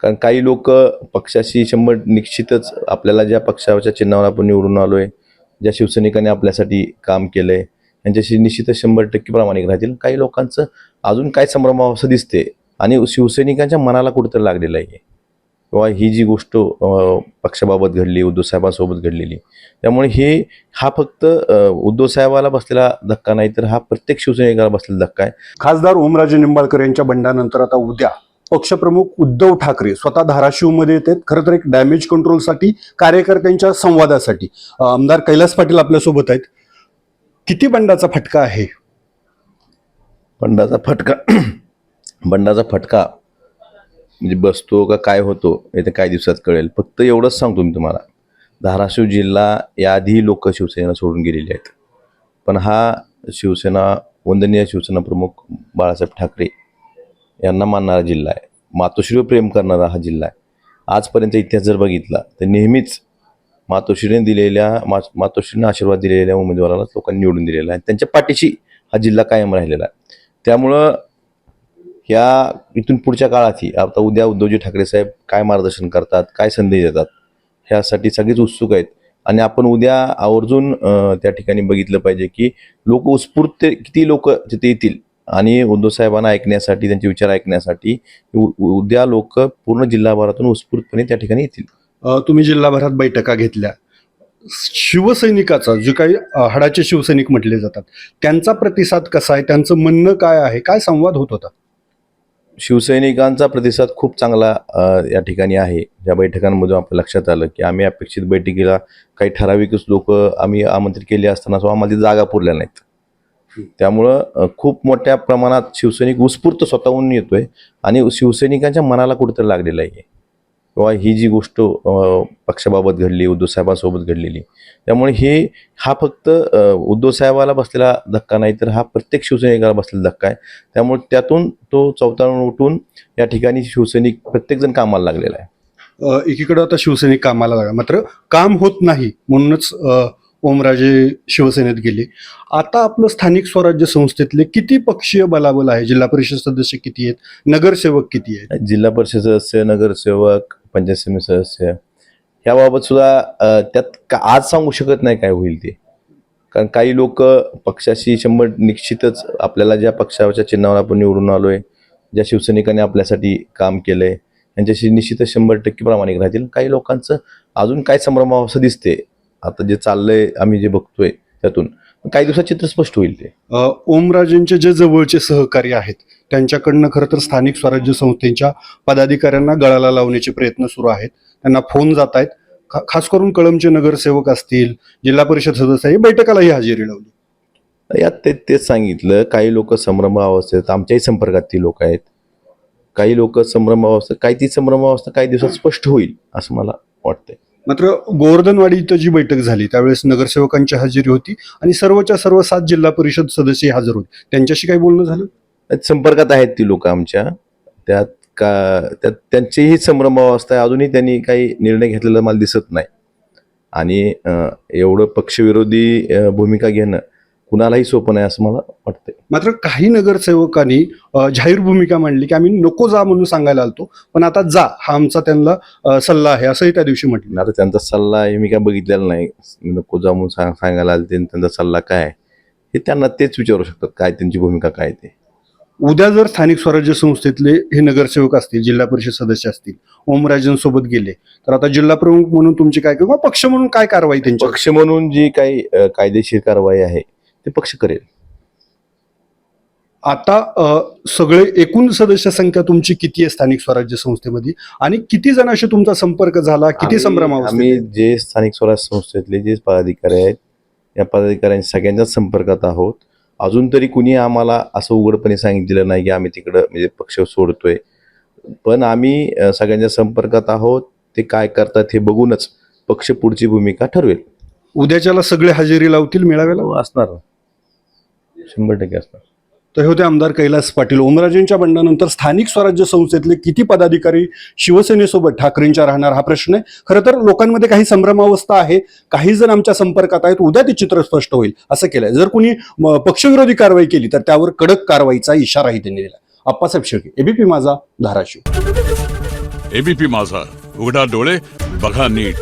कारण काही लोक पक्षाशी 100 निश्चितच आपल्याला ज्या पक्षाच्या चिन्हावर आपण निवडून आलोय, ज्या शिवसैनिकांनी आपल्यासाठी काम केलंय त्यांच्याशी निश्चितच 100% प्रामाणिक राहतील. काही लोकांचं अजून काय संभ्रमावस्था दिसते आणि शिवसैनिकांच्या मनाला कुठेतरी लागलेलं आहे किंवा ही जी गोष्ट पक्षाबाबत घडली, उद्धव साहेबांसोबत घडलेली, त्यामुळे हा फक्त उद्धव साहेबाला बसलेला धक्का नाही, तर हा प्रत्येक शिवसैनिकाला बसलेला धक्का आहे. खासदार ओमराजे निंबाळकर यांच्या बंडानंतर आता उद्या पक्षप्रमुख उद्धव ठाकरे स्वतः धाराशिवमध्ये येतात. खरं तर एक डॅमेज कंट्रोलसाठी, कार्यकर्त्यांच्या संवादासाठी. आमदार कैलास पाटील आपल्यासोबत आहेत. किती बंडाचा फटका आहे? बंडाचा फटका म्हणजे बसतो का काय होतो हे तर काही दिवसात कळेल. फक्त एवढंच सांगतो मी तुम्हाला, धाराशिव जिल्हा याआधी लोक शिवसेना सोडून गेलेली आहेत, पण हा वंदनीय शिवसेना प्रमुख बाळासाहेब ठाकरे यांना मानणारा जिल्हा आहे, मातोश्रीवर प्रेम करणारा हा जिल्हा आहे. आजपर्यंत इतिहास जर बघितला तर नेहमीच मातोश्रीने आशीर्वाद दिलेल्या उमेदवाराला लोकांनी निवडून दिलेला आहे. त्यांच्या पाठीशी हा जिल्हा कायम राहिलेला आहे. त्यामुळं इथून पुढच्या काळातही आता उद्या उद्धवजी ठाकरे साहेब काय मार्गदर्शन करतात, काय संदेश देतात, ह्यासाठी सगळेच उत्सुक आहेत. आणि आपण उद्या आवर्जून त्या ठिकाणी बघितलं पाहिजे की लोक उत्स्फूर्त किती लोक तिथे येतील आणि उद्धव साहेबांना ऐकण्यासाठी, त्यांचे विचार ऐकण्यासाठी उद्या लोक पूर्ण जिल्हाभरातून उत्स्फूर्तपणे त्या ठिकाणी येतील. तुम्ही जिल्हाभरात बैठका घेतल्या. शिवसैनिकाचा, जे काही हाडाचे शिवसैनिक म्हटले जातात, त्यांचा प्रतिसाद कसा आहे? त्यांचं म्हणणं काय आहे? काय संवाद होत होता? शिवसैनिकांचा प्रतिसाद खूप चांगला या ठिकाणी आहे. या बैठकांमधून आपल्या लक्षात आलं की आम्ही अपेक्षित बैठकीला काही ठराविकच लोक आम्ही आमंत्रित केले असताना आम्हाला ती जागा पुरल्या नाहीत. त्यामुळं खूप मोठ्या प्रमाणात शिवसैनिक उत्स्फूर्त स्वतःहून येतोय आणि शिवसैनिकांच्या मनाला कुठेतरी लागलेलं आहे किंवा ही जी गोष्ट पक्षाबाबत घडली, उद्धव साहेबांसोबत घडलेली, त्यामुळे हा फक्त उद्धव साहेबाला बसलेला धक्का नाही, तर हा प्रत्येक शिवसैनिकाला बसलेला धक्का आहे. त्यामुळे त्यातून तो चौताळून उठून या ठिकाणी शिवसैनिक प्रत्येकजण कामाला लागलेला आहे. एकीकडे आता शिवसैनिक कामाला लागला, मात्र काम होत नाही म्हणूनच ओमराजे शिवसेनेत गेले. आता आपलं स्थानिक स्वराज्य संस्थेतले किती पक्षीय बलाबल आहे? जिल्हा परिषद सदस्य किती आहेत? नगरसेवक किती आहेत? जिल्हा परिषद सदस्य, नगरसेवक, पंचायत समिती सदस्य याबाबत सुद्धा त्यात आज सांगू शकत नाही काय होईल ते. कारण काही लोक पक्षाशी 100 निश्चितच आपल्याला ज्या पक्षाच्या चिन्हावर आपण निवडून आलोय, ज्या शिवसैनिकांनी आपल्यासाठी काम केलंय त्यांच्याशी निश्चितच 100% प्रामाणिक राहतील. काही लोकांचं अजून काय संभ्रमावस्था दिसते, आता जे चाललंय आम्ही जे बघतोय त्यातून काही दिवसात चित्र स्पष्ट होईल. ते ओमराजेंचे जे जवळचे सहकारी आहेत त्यांच्याकडनं खरं तर स्थानिक स्वराज्य संस्थेच्या पदाधिकाऱ्यांना गळाला लावण्याचे प्रयत्न सुरू आहेत. त्यांना फोन जात आहेत. खास करून कळंबचे नगरसेवक असतील, जिल्हा परिषद सदस्य, बैठकालाही हजेरी लावली. यात तेच सांगितलं, काही लोक संभ्रमावस्थेत आमच्याही संपर्कात ती लोक आहेत. काही लोक ती संभ्रमावस्था काही दिवसात स्पष्ट होईल असं मला वाटतंय. मात्र गोवर्धनवाडी इथं जी बैठक झाली त्यावेळेस नगरसेवकांची हजेरी होती आणि सर्वच्या सर्व 7 जिल्हा परिषद सदस्य हजर होते. त्यांच्याशी काही बोलणं झालं? संपर्कात आहेत ती लोक आमच्या, त्यात त्यांचीही संभ्रमावस्था आहे. अजूनही त्यांनी काही निर्णय घेतलेला मला दिसत नाही आणि एवढं पक्षविरोधी भूमिका घेणं कुणालाही सोपं नाही असं मला वाटतंय. मात्र काही नगरसेवकांनी जाहीर भूमिका मांडली की आम्ही नको जा म्हणून सांगायला आलतो, पण आता जा हा आमचा त्यांना सल्ला आहे असंही त्या दिवशी म्हटलं. आता त्यांचा सल्ला आहे मी काय बघितलेला नाही. नको जा म्हणून सांगायला आले, त्यांचा सल्ला काय आहे हे त्यांना तेच विचारू शकतात, काय त्यांची भूमिका काय ते. उद्या जर स्थानिक स्वराज्य संस्थेतले हे नगरसेवक असतील, जिल्हा परिषद सदस्य असतील, ओमराजेंसोबत गेले तर आता जिल्हा प्रमुख म्हणून तुमची काय किंवा पक्ष म्हणून काय कारवाई? त्यांची पक्ष म्हणून जी काही कायदेशीर कारवाई आहे ते पक्ष करेल. आता सगळे एकूण सदस्य संख्या तुमची किती आहे स्थानिक स्वराज्य संस्थेमध्ये आणि किती जणांशी तुमचा संपर्क झाला? किती संभ्रमावस्थेत? आम्ही जे स्थानिक स्वराज्य संस्थेतले जे पदाधिकारी आहेत या पदाधिकाऱ्यांच्या सगळ्यांच्याच संपर्कात आहोत. अजून तरी कुणी आम्हाला असं उघडपणे सांगितलेलं नाही की आम्ही तिकडं म्हणजे पक्ष सोडतोय, पण आम्ही सगळ्यांच्या संपर्कात आहोत. ते काय करतात हे बघूनच पक्ष पुढची भूमिका ठरवेल. उद्याच्याला सगळे हजेरी लावतील मेळाव्याला? असणार, 100% असणार. तर हे होते आमदार कैलास पाटील. ओमराजेंच्या बंडानंतर स्थानिक स्वराज्य संस्थेतले किती पदाधिकारी शिवसेनेसोबत ठाकरेंच्या राहणार हा प्रश्न आहे. खरं तर लोकांमध्ये काही संभ्रमावस्था आहे, काही जण आमच्या संपर्कात आहेत. उद्या ते चित्र स्पष्ट होईल असं केलंय. जर कुणी पक्षविरोधी कारवाई केली तर त्यावर कडक कारवाईचा इशाराही त्यांनी दिला. आप्पासाहेब शेळके, एबीपी माझा, धाराशिव. एबीपी माझा, उघडा डोळे बघा नीट.